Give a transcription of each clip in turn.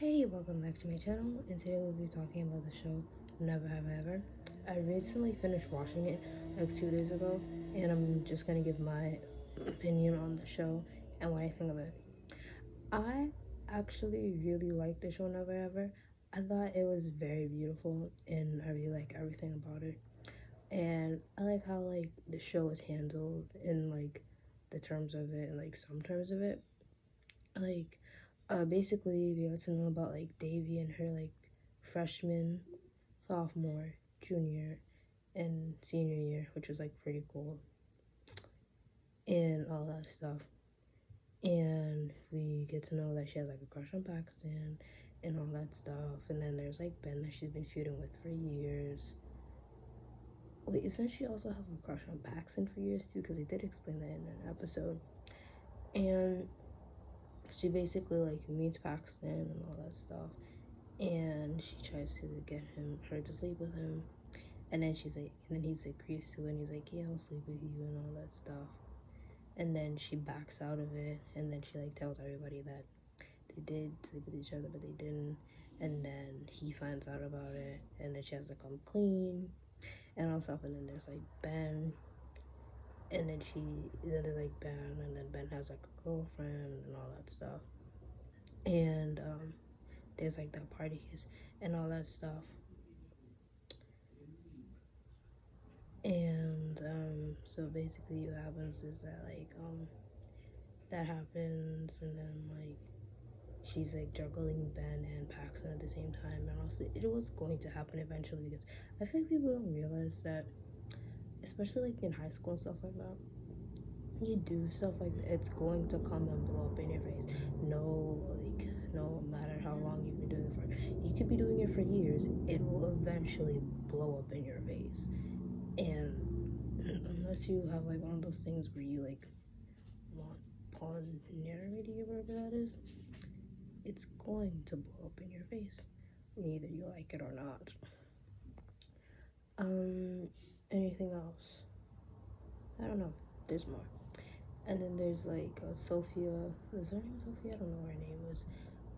Hey, welcome back to my channel, and today we'll be talking about the show Never Have I Ever. I recently finished watching it like 2 days ago, and I'm just gonna give my opinion on the show and what I think of it. I actually really liked the show Never Ever. I thought it was very beautiful, and I really like everything about it. And I like how the show is handled in the terms of it and some terms of it. Basically we got to know about Davy and her freshman, sophomore, junior, and senior year, which was pretty cool and all that stuff. And we get to know that she has a crush on Paxton and all that stuff. And then there's Ben that she's been feuding with for years. Wait, isn't she also have a crush on Paxton for years too? Because they did explain that in an episode. And she basically meets Paxton and all that stuff, and she tries to get her to sleep with him, and then he's agrees to it, and he's like, yeah, I'll sleep with you and all that stuff. And then she backs out of it, and then she tells everybody that they did sleep with each other but they didn't. And then he finds out about it, and then she has to come clean and all stuff. And then there's Ben, and then there's Ben, and then Ben has a girlfriend and all that stuff. And there's that party kiss and all that stuff. And so basically what happens is that that happens, and then she's juggling Ben and Paxton at the same time. And also it was going to happen eventually, because I feel like people don't realize that, especially in high school and stuff like that, you do stuff like that, it's going to come and blow up in your face. No matter how long you've been doing it for, you could be doing it for years, it will eventually blow up in your face. And unless you have one of those things where you want polarity or whatever that is, it's going to blow up in your face, whether you like it or not. Anything else? I don't know. There's more. And then there's Sophia. Is her name Sophia? I don't know what her name was.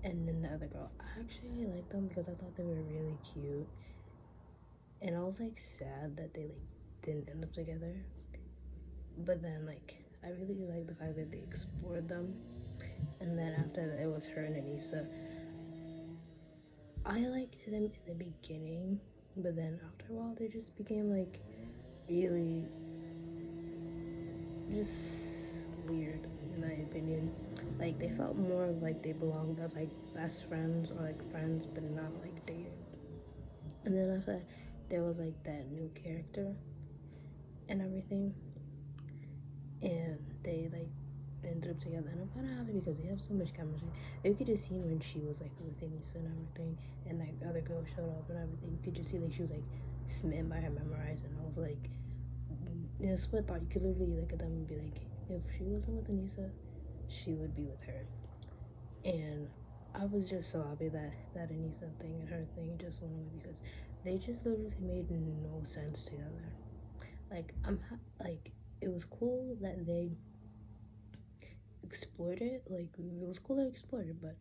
And then the other girl. Actually, I liked them because I thought they were really cute. And I was sad that they didn't end up together. But then I really liked the fact that they explored them. And then after that, it was her and Anissa. I liked them in the beginning, but then after a while, they just became really just weird, in my opinion. They felt more of they belonged as best friends or friends, but not dating. And then after that, there was that new character and everything, and they ended up together. And I'm kind of happy because they have so much chemistry. You could just see when she was with Anissa and everything, and the other girl showed up and everything. You could just see she was smitten by her memorized. And I was in a split thought, you could literally look at them and be if she wasn't with Anissa, she would be with her. And I was just so happy that Anissa thing and her thing just went away, because they just literally made no sense together. It was cool that they explored it. It was cool that they explored it, but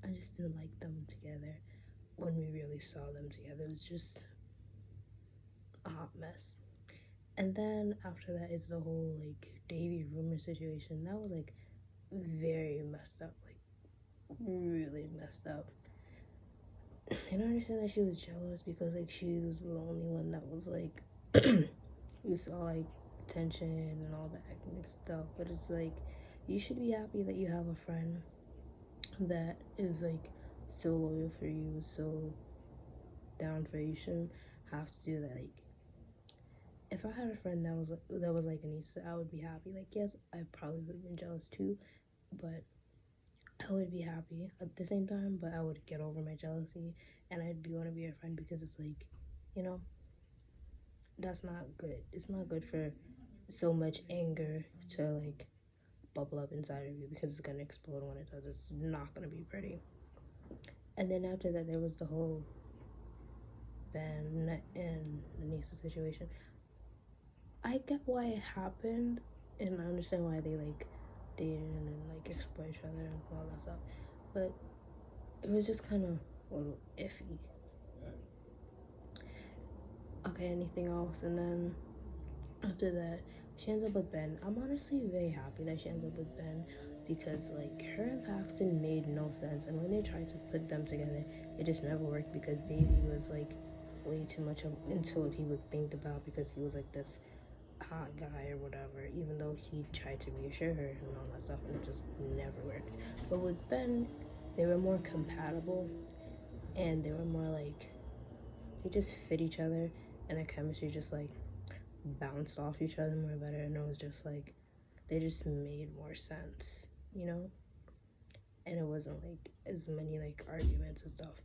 I just didn't like them together when we really saw them together. It was just a hot mess. And then after that is the whole Davy rumor situation. That was very messed up, really messed up. And I understand that she was jealous because she was the only one that was you saw tension and all that stuff. But it's you should be happy that you have a friend that is so loyal for you, so down for you. You shouldn't have to do that. If I had a friend that was like Anissa, I would be happy. Yes, I probably would have been jealous too, but I would be happy at the same time. But I would get over my jealousy, and I'd want to be a friend, because it's that's not good. It's not good for so much anger to bubble up inside of you, because it's gonna explode when it does. It's not gonna be pretty. And then after that, there was the whole Ben and Anissa situation. I get why it happened, and I understand why they dated and explore each other and all that stuff. But it was just kind of a little iffy. Okay, anything else? And then after that, she ends up with Ben. I'm honestly very happy that she ends up with Ben because like her and Paxton made no sense, and when they tried to put them together, it just never worked because Davy was like way too much into what he would think about because he was like this hot guy or whatever, even though he tried to reassure her and all that stuff, and it just never worked. But with Ben, they were more compatible, and they were more like they just fit each other, and their chemistry just like bounced off each other more better, and it was just like they just made more sense, you know? And it wasn't like as many like arguments and stuff.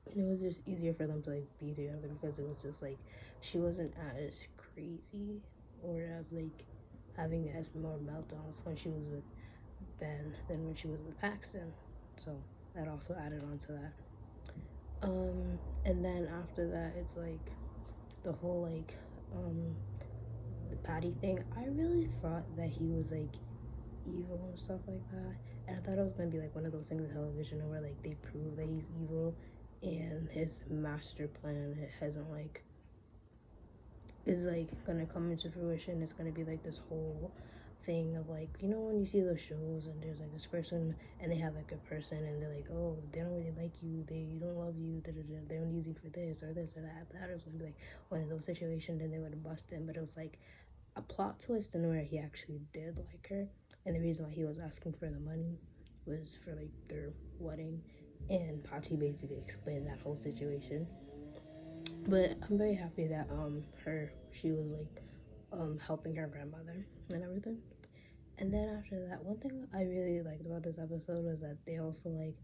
And it was just easier for them to like be together because it was just like she wasn't as crazy or as like having as more meltdowns when she was with Ben than when she was with Paxton. So that also added on to that. And then after that, it's like the whole like the Patty thing. I really thought that he was like evil and stuff like that, and I thought it was gonna be like one of those things in television where like they prove that he's evil, and his master plan hasn't like is like gonna come into fruition. It's gonna be like this whole thing of like, you know, when you see those shows and there's like this person and they have like a person and they're like, oh, they don't really like you, they don't love you, they don't use you for this or this or that. That was gonna be like one of those situations, and they would have busted him. But it was like a plot twist in where he actually did like her, and the reason why he was asking for the money was for like their wedding, and Patty basically explained that whole situation. But I'm very happy that she was like helping her grandmother and everything. And then after that, one thing I really liked about this episode was that they also like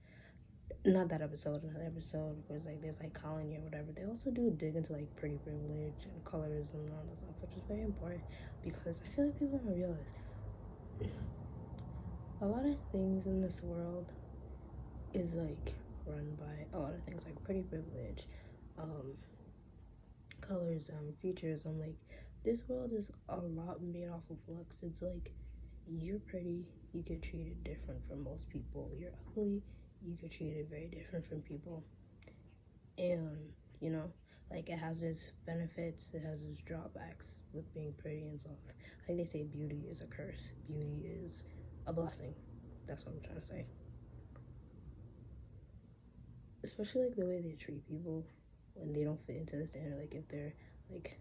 not that episode, another episode was like there's like colony or whatever. They also do dig into like pretty privilege and colorism and all that stuff, which is very important because I feel like people don't realize a lot of things in this world is like run by a lot of things like pretty privilege, colorism, featureism. Like this world is a lot made off of looks. It's like you're pretty, you get treated different from most people. You're ugly, you get treated very different from people. And you know, like it has its benefits, it has its drawbacks with being pretty and stuff. Like they say beauty is a curse, beauty is a blessing. That's what I'm trying to say. Especially like the way they treat people when they don't fit into the standard, like if they're like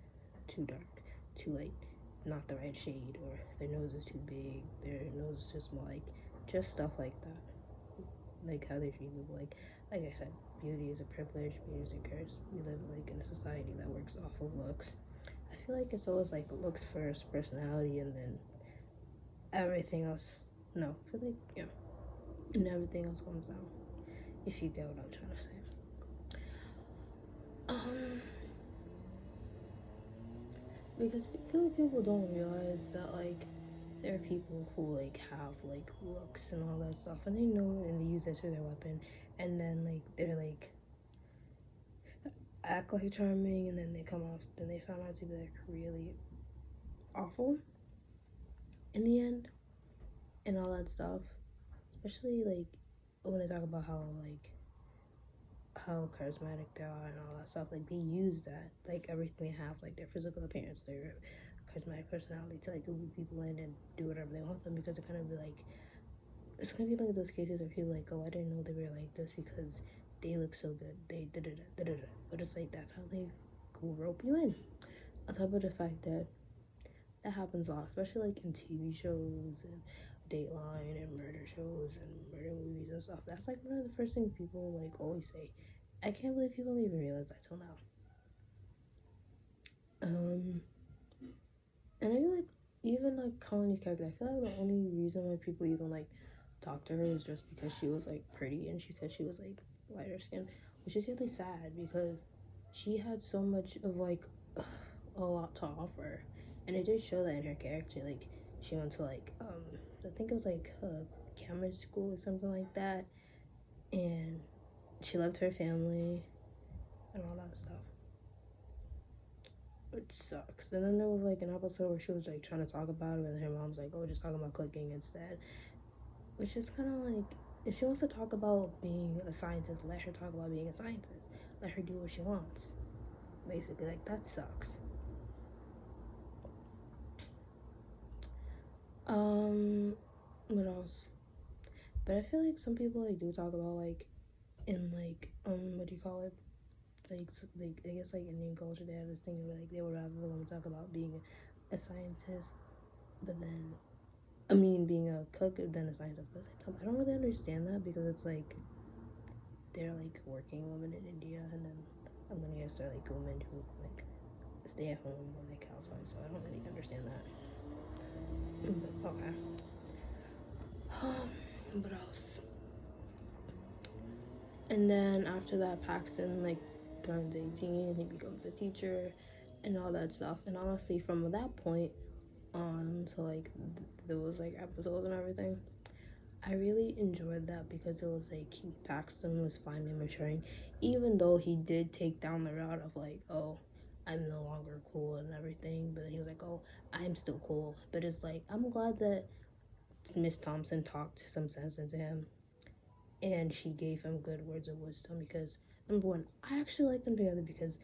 too dark, too light, not the right shade, or their nose is too big, their nose is too small, like just stuff like that. Like how they treat people. Like I said, beauty is a privilege, beauty is a curse. We live like in a society that works off of looks. I feel like it's always like looks first, personality, and then everything else. No, I feel like yeah, and everything else comes down. If you get what I'm trying to say. Because I feel like people don't realize that like there are people who like have like looks and all that stuff, and they know it and they use it for their weapon, and then like they're like act like charming, and then they come off, then they found out to be like really awful in the end, and all that stuff. Especially like when they talk about how charismatic they are and all that stuff. Like they use that, like everything they have, like their physical appearance, their charismatic personality to like move people in and do whatever they want them, because it kind of be like it's gonna be like those cases where people like, oh, I didn't know they were like this because they look so good. They did it, but it's like that's how they rope you in. On top of the fact that that happens a lot, especially like in TV shows and Dateline and murder shows and murder movies and stuff. That's like one of the first things people like always say. I can't believe people don't even realize that till now. And I feel like even like Colony's character, I feel like the only reason why people even like talk to her is just because she was like pretty and because she was like lighter skin, which is really sad because she had so much of like a lot to offer, and it did show that in her character. Like she went to like I think it was like camera school or something like that, and she loved her family and all that stuff, which sucks. And then there was like an episode where she was like trying to talk about it, and her mom's like, "Oh, just talking about cooking instead," which is kind of like if she wants to talk about being a scientist, let her talk about being a scientist. Let her do what she wants. Basically, like, that sucks. What else? But I feel like some people like do talk about like in like what do you call it? Like I guess like Indian culture they have this thing where like they would rather the woman talk about being a scientist, but then being a cook than a scientist. But I don't really understand that because it's like they're like working women in India, and then I'm gonna guess they're like women who like stay at home or like housewives. So I don't really understand that. But okay. What else? And then after that, Paxton like turns 18, he becomes a teacher, and all that stuff. And honestly, from that point on to like those like episodes and everything, I really enjoyed that because it was like Paxton was finally maturing, even though he did take down the route of like, oh, I'm no longer cool and everything, but he was like, oh, I'm still cool. But it's like, I'm glad that Miss Thompson talked some sense into him and she gave him good words of wisdom because, number one, I actually liked them together because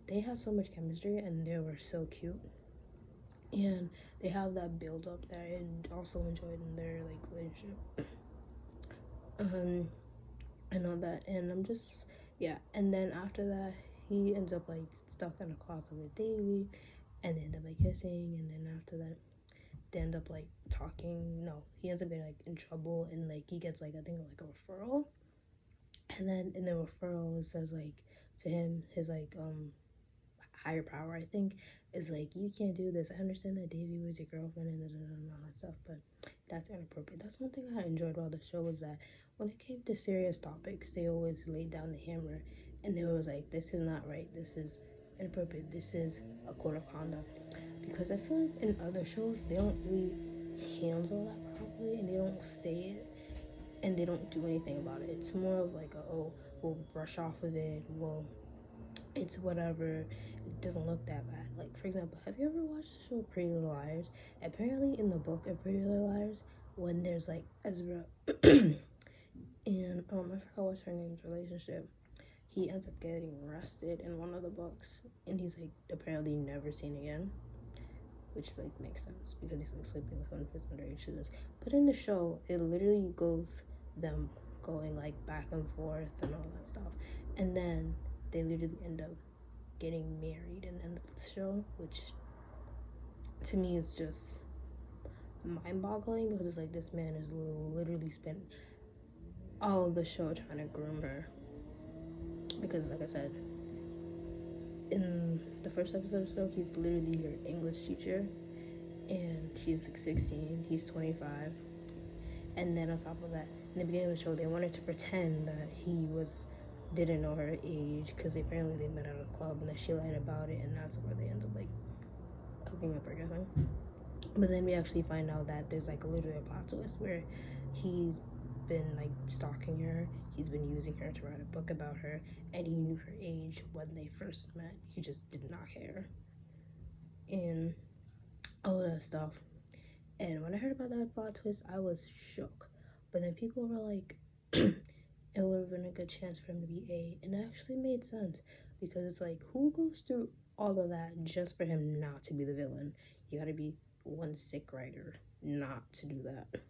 they had so much chemistry and they were so cute. And they have that build up that I also enjoyed in their like relationship. And all that, and I'm just yeah. And then after that, he ends up like stuck in a closet with Davy, and they end up like kissing, and then after that, they end up like talking. No, he ends up getting like in trouble, and like he gets like I think like a referral, and then in the referral it says like to him his like higher power I think is like you can't do this. I understand that Davy was your girlfriend and all that stuff, but that's inappropriate. That's one thing I enjoyed about the show was that when it came to serious topics, they always laid down the hammer and they was like, this is not right, this is inappropriate, this is a code of conduct. Because I feel like in other shows they don't really handle that properly and they don't say it and they don't do anything about it. It's more of like oh, we'll brush off of it, it's whatever, it doesn't look that bad. Like for example, have you ever watched the show Pretty Little Liars? Apparently in the book of Pretty Little Liars, when there's like Ezra and I forgot what's her name's relationship, he ends up getting arrested in one of the books and he's like apparently never seen again, which like makes sense because he's like sleeping with one of his underage students. But in the show it literally goes them going like back and forth and all that stuff, and then they literally end up getting married in the end of the show, which to me is just mind-boggling because it's like this man is literally spent all of the show trying to groom her because like I said in the first episode of the show he's literally her English teacher and she's like 16, he's 25, and then on top of that in the beginning of the show they wanted to pretend that he didn't know her age because apparently they met at a club and that she lied about it, and that's where they end up like hooking up or guessing. But then we actually find out that there's like literally a plot twist where he's been like stalking her, he's been using her to write a book about her, and he knew her age when they first met. He just did not care and all that stuff. And when I heard about that plot twist I was shook, but then people were like it would have been a good chance for him to be A, and it actually made sense because it's like who goes through all of that just for him not to be the villain? You gotta be one sick writer not to do that,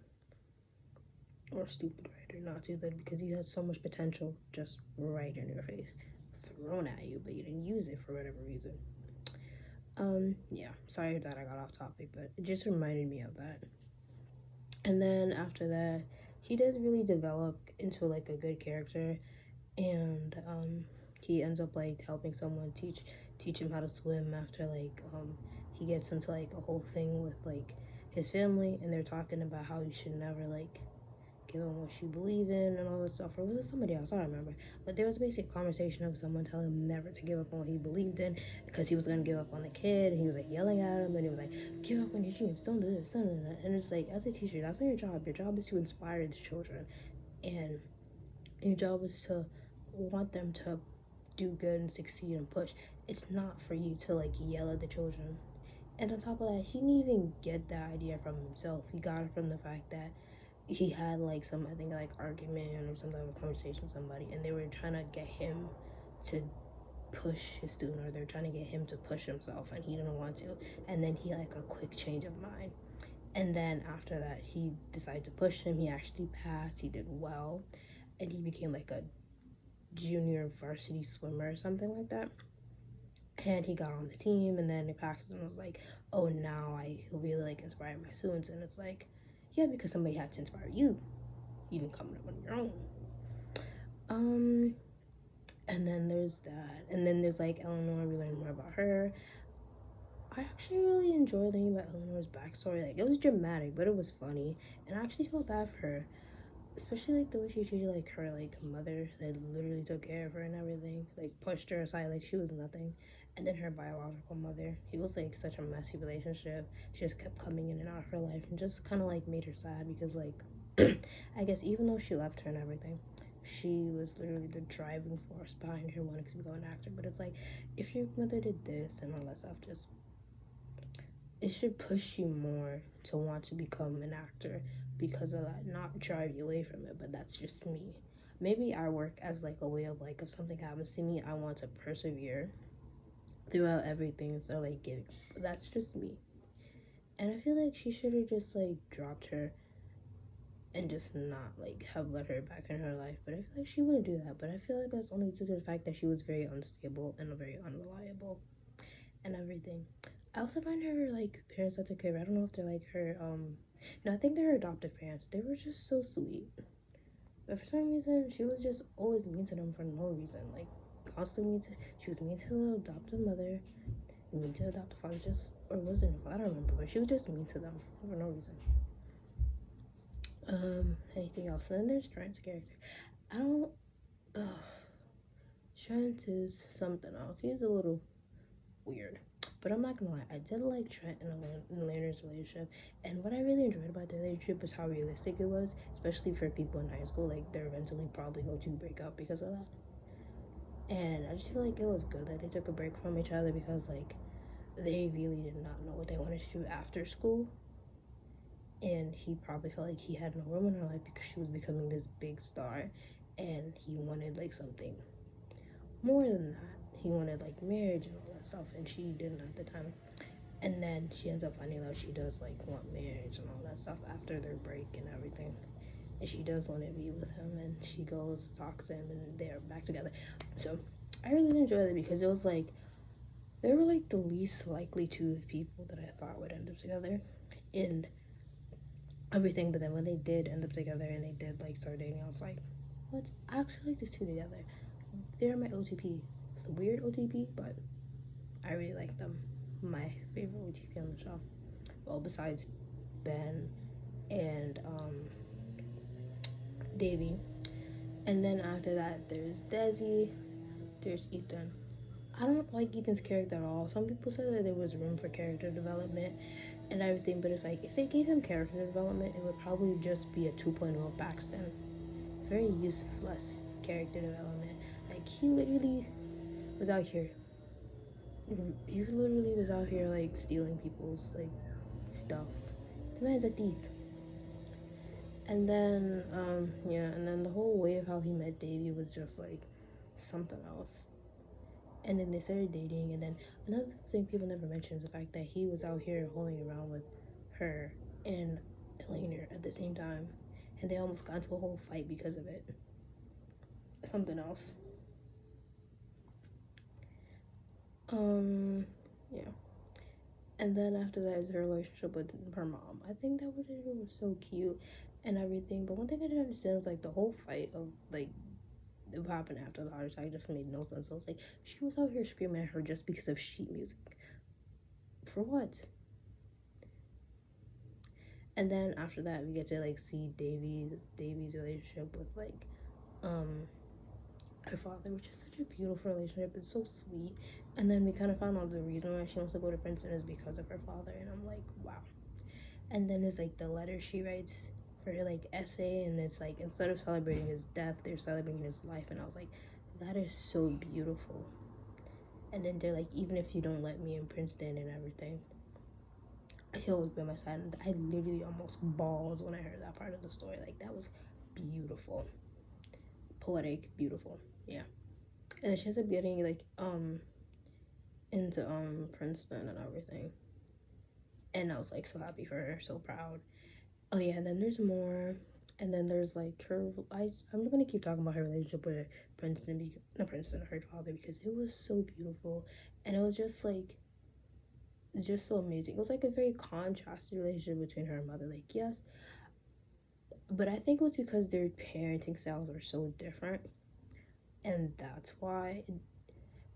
or a stupid writer not to do that, because you had so much potential just right in your face, thrown at you, but you didn't use it for whatever reason. Yeah, sorry that I got off topic, but it just reminded me of that. And then after that, he does really develop into like a good character, and he ends up like helping someone teach him how to swim after like he gets into like a whole thing with like his family, and they're talking about how you should never like give him what you believe in and all that stuff. Or was it somebody else? I don't remember. But there was basically a conversation of someone telling him never to give up on what he believed in because he was gonna give up on the kid, and he was like yelling at him, and he was like, give up on your dreams, don't do this, don't do that. And it's like, as a teacher, that's not your job. Your job is to inspire the children, and your job is to want them to do good and succeed and push. It's not for you to like yell at the children. And on top of that, he didn't even get that idea from himself. He got it from the fact that he had like some, I think, like argument or some type of conversation with somebody, and they were trying to get him to push his student, or they're trying to get him to push himself, and he didn't want to. And then he like a quick change of mind, and then after that he decided to push him. He actually passed, he did well, and he became like a junior varsity swimmer or something like that. And he got on the team, and then Paxton was like, oh, now I really like inspire my students. And it's like, yeah, because somebody had to inspire you. You didn't come up on your own. And then there's that, and then there's like Eleanor. We learned more about her. I actually really enjoyed learning about Eleanor's backstory. Like, it was dramatic, but it was funny, and I actually felt bad for her, especially like the way she treated like her like mother that literally took care of her and everything, like pushed her aside like she was nothing. And then her biological mother, it was like such a messy relationship. She just kept coming in and out of her life, and just kind of like made her sad because like I guess even though she left her and everything, she was literally the driving force behind her wanting to become an actor. But it's like, if your mother did this and all that stuff, just it should push you more to want to become an actor because of that, not drive you away from it. But that's just me. Maybe I work as like a way of like, if something happens to me, I want to persevere throughout everything. So like giving, but that's just me. And I feel like she should have just like dropped her and just not like have let her back in her life. But I feel like she wouldn't do that. But I feel like that's only due to the fact that she was very unstable and very unreliable and everything. I also find her like parents that took care of her. I don't know if they're like her no, I think they're her adoptive parents. They were just so sweet. But for some reason she was just always mean to them for no reason. Like constantly mean to, she was mean to the adoptive mother, mean to the adoptive father, just, or wasn't, I don't remember, but she was just mean to them for no reason. Anything else? And then there's Trent's character. I don't Trent is something else. He's a little weird. But I'm not gonna lie, I did like Trent and Leonard's relationship. And what I really enjoyed about their relationship was how realistic it was, especially for people in high school. Like, they're eventually probably going to break up because of that. And I just feel like it was good that they took a break from each other, because, like, they really did not know what they wanted to do after school. And he probably felt like he had no room in her life because she was becoming this big star. And he wanted, like, something more than that. He wanted like marriage and all that stuff, and she didn't at the time. And then she ends up finding out she does like want marriage and all that stuff after their break and everything. And she does want to be with him, and she goes, talks to him, and they're back together. So I really enjoyed it because it was like they were like the least likely two of people that I thought would end up together and everything. But then when they did end up together and they did like start dating, I was like, let's actually like these two together. They're my OTP. It's a weird OTP, but I really like them. My favorite OTP on the show. Well, besides Ben and Davy. And then after that, there's Desi, there's Ethan. I don't like Ethan's character at all. Some people said that there was room for character development and everything, but it's like, if they gave him character development, it would probably just be a 2.0 of Paxton. Very useless character development. Like, he literally was out here like stealing people's like stuff. The man's a thief. And then and then the whole way of how he met Davy was just like something else. And then they started dating, and then another thing people never mention is the fact that he was out here holding around with her and Elena at the same time, and they almost got into a whole fight because of it. Something else. Yeah. And then after that is her relationship with her mom. I think that was so cute and everything. But one thing I didn't understand was like the whole fight of like what happened after the heart attack just made no sense. I was like, she was out here screaming at her just because of sheet music. For what? And then after that we get to like see Davy's relationship with like her father, which is such a beautiful relationship. It's so sweet. And then we kind of found out the reason why she wants to go to Princeton is because of her father, and I'm like, wow. And then it's like the letter she writes for her like essay, and it's like, instead of celebrating his death, they're celebrating his life. And I was like, that is so beautiful. And then they're like, even if you don't let me in Princeton and everything, he'll always be on my side. And I literally almost bawled when I heard that part of the story. Like, that was beautiful, poetic, beautiful. Yeah. And she ends up getting like into Princeton and everything. And I was like so happy for her, so proud. Oh yeah, and then there's more. And then there's like her. I'm gonna keep talking about her relationship with Princeton, not Princeton, her father, because it was so beautiful, and it was just so amazing. It was like a very contrasted relationship between her and mother. Like, yes, but I think it was because their parenting styles are so different, and that's why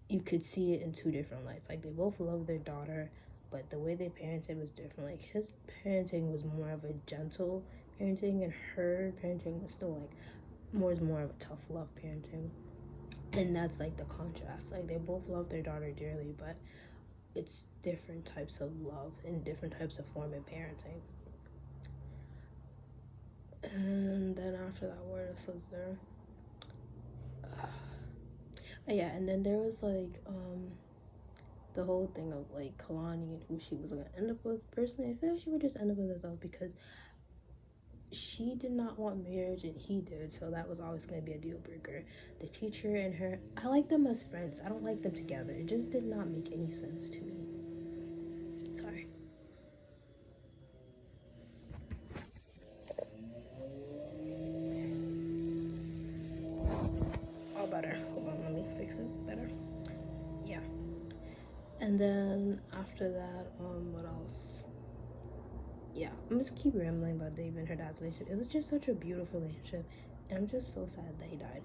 you could see it in two different lights. Like, they both love their daughter, but the way they parented was different. Like, his parenting was more of a gentle parenting, and her parenting was still like more of a tough love parenting. And that's like the contrast. Like, they both love their daughter dearly, but it's different types of love and different types of form of parenting. And then after that, what else was there? Yeah, and then there was like the whole thing of like Kalani and who she was gonna end up with. Personally, I feel like she would just end up with herself because she did not want marriage and he did, so that was always going to be a deal breaker. The teacher and her, I like them as friends. I don't like them together. It just did not make any sense to me. Sorry. All better. Hold on, let me fix it better. Yeah. And then after that, what else? Yeah, I'm just keep rambling about Dave and her dad's relationship. It was just such a beautiful relationship, and I'm just so sad that he died.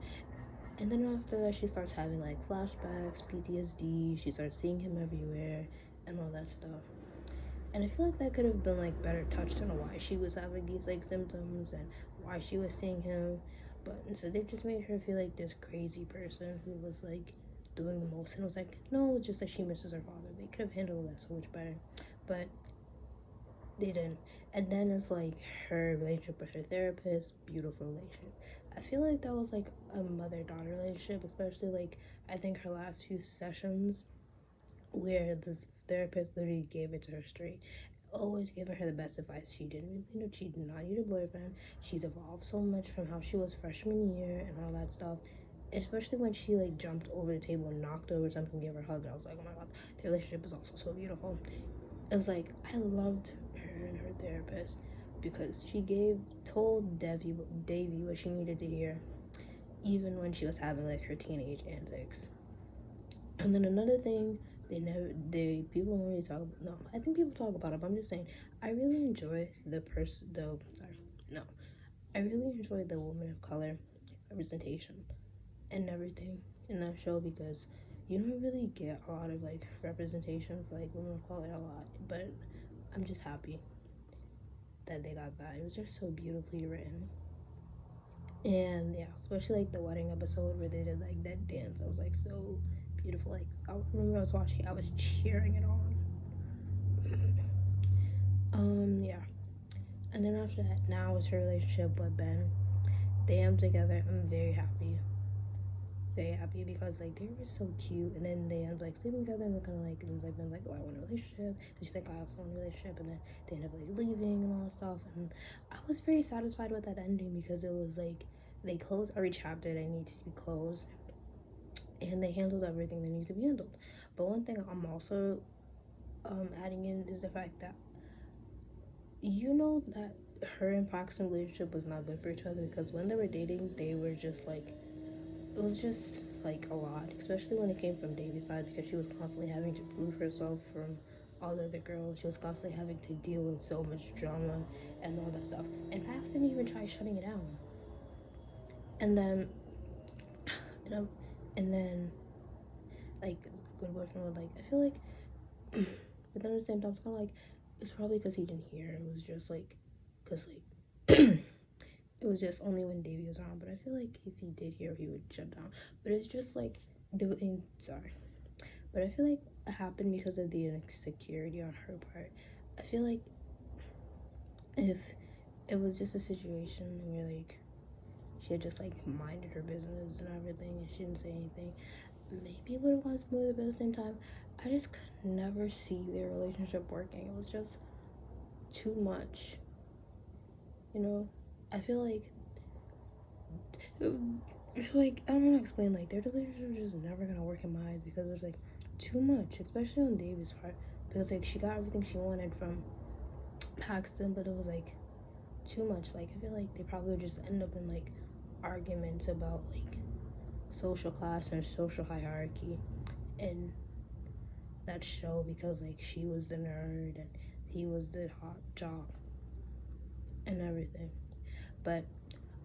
And then after that, she starts having like flashbacks, PTSD. She starts seeing him everywhere, and all that stuff. And I feel like that could have been like better touched on why she was having these like symptoms and why she was seeing him. But instead, they just made her feel like this crazy person who was like doing the most. And it was like, no, it's just that she misses her father. They could have handled that so much better. But they didn't. And then it's like her relationship with her therapist, beautiful relationship. I feel like that was like a mother-daughter relationship, especially like I think her last few sessions where the therapist literally gave it to her straight, always giving her the best advice. She didn't really know, she did not need a boyfriend. She's evolved so much from how she was freshman year and all that stuff. Especially when she like jumped over the table and knocked over something, gave her a hug. I was like, oh my god, their relationship is also so beautiful. It was like I loved her and her therapist because she told Davy what she needed to hear, even when she was having like her teenage antics. And then another thing people don't really talk about. No, I think people talk about it, but I'm just saying I really enjoy I really enjoy the woman of color representation and everything in that show because you don't really get a lot of like representation for like women of color a lot, but I'm just happy that they got that. It was just so beautifully written. And yeah, especially like the wedding episode where they did like that dance. I was like so beautiful. Like I remember I was watching, I was cheering it on. Yeah. And then after that, now it's her relationship with Ben. They am together. I'm very happy because like they were so cute. And then they end up like sleeping together, and they're kind of like, and like Ben like, oh, I want a relationship. And she's like, I also want a relationship. And then they end up like leaving and all that stuff. And I was very satisfied with that ending because it was like they closed every chapter that needed to be closed, and they handled everything that needed to be handled. But one thing I'm also adding in is the fact that that her and Paxton's relationship was not good for each other because when they were dating, they were just like, it was just like a lot, especially when it came from Davy's side because she was constantly having to prove herself from all the other girls. She was constantly having to deal with so much drama and all that stuff. And Paxton even tried shutting it down. And then, and then, like, a good boyfriend would like, I feel like, but then at the same time, it's kind of like, it's probably because he didn't hear. It was just like, because like, it was just only when Davy was around. But I feel like if he did hear, he would shut down. But it's just like, sorry. But I feel like it happened because of the insecurity on her part. I feel like if it was just a situation where like she had just like minded her business and everything and she didn't say anything, maybe it would have gone smoother. But at the same time, I just could never see their relationship working. It was just too much. You know, I feel like it's like I don't want to explain. Like their relationship is just never gonna work in my eyes because there's like too much, especially on Davy's part. Because like she got everything she wanted from Paxton, but it was like too much. Like I feel like they probably would just end up in like arguments about like social class and social hierarchy in that show because like she was the nerd and he was the hot jock and everything. But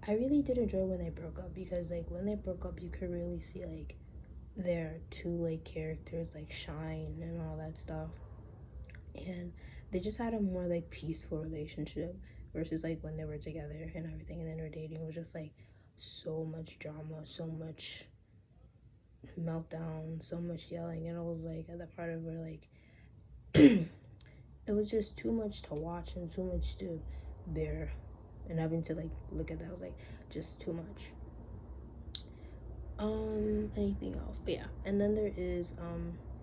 I really did enjoy when they broke up because like when they broke up you could really see like their two like characters like shine and all that stuff, and they just had a more like peaceful relationship versus like when they were together and everything and then their dating was just like so much drama, so much meltdown, so much yelling, and it was like at that part of where like it was just too much to watch and too much to bear, and having to like look at that was like just too much. Anything else? But yeah, and then there is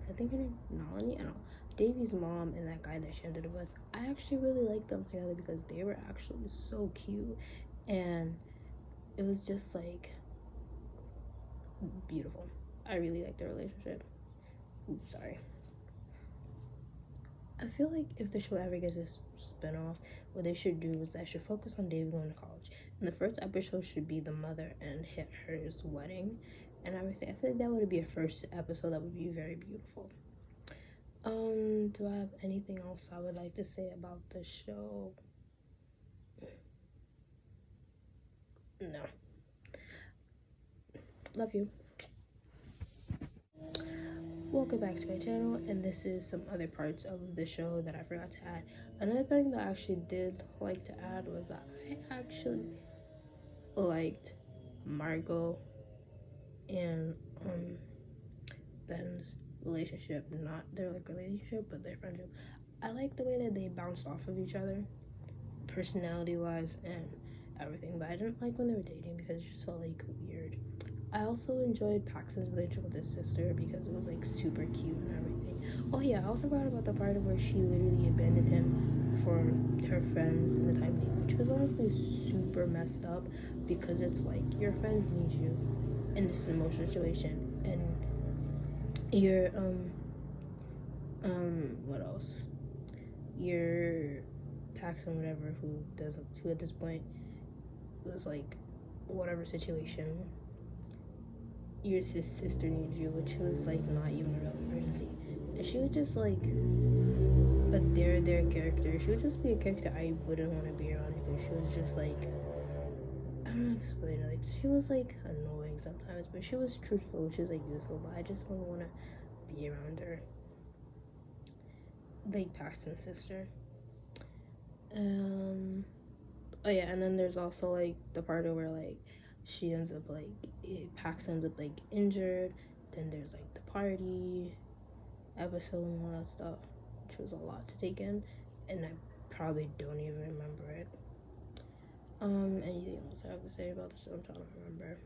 I think her name Nalini. I don't know. Davy's mom and that guy that she ended up with. I actually really liked them together because they were actually so cute, and it was just like beautiful. I really liked their relationship. Oops, sorry. I feel like if the show ever gets a spinoff, what they should do is they should focus on Davy going to college. And the first episode should be the mother and her wedding and everything. I feel like that would be a first episode that would be very beautiful. Do I have anything else I would like to say about the show? No. Love you. Welcome back to my channel, and this is some other parts of the show that I forgot to add. Another thing that I actually did like to add was that I actually liked Margot and Ben's relationship, not their like relationship but their friendship. I like the way that they bounced off of each other personality wise and everything, but I didn't like when they were dating because it just felt like weird. I also enjoyed Paxton's relationship with his sister because it was like super cute and everything. Oh yeah, I also forgot about the part where she literally abandoned him for her friends in the time leave, which was honestly super messed up because it's like your friends need you in this emotional situation, and your what else? Your Paxton, whatever, who at this point was like whatever situation, your sister needs you, which was like not even a real emergency, and she was just like a their character. She would just be a character I wouldn't want to be around because she was just like, I don't know how to explain it. Like she was like annoying sometimes, but she was truthful. She was like useful, but I just don't want to be around her. Like Paxton's sister. Oh yeah, and then there's also like the part where like she ends up like Pax ends up like injured. Then there's like the party episode and all that stuff, which was a lot to take in, and I probably don't even remember it. Anything else I have to say about the show? I'm trying to remember.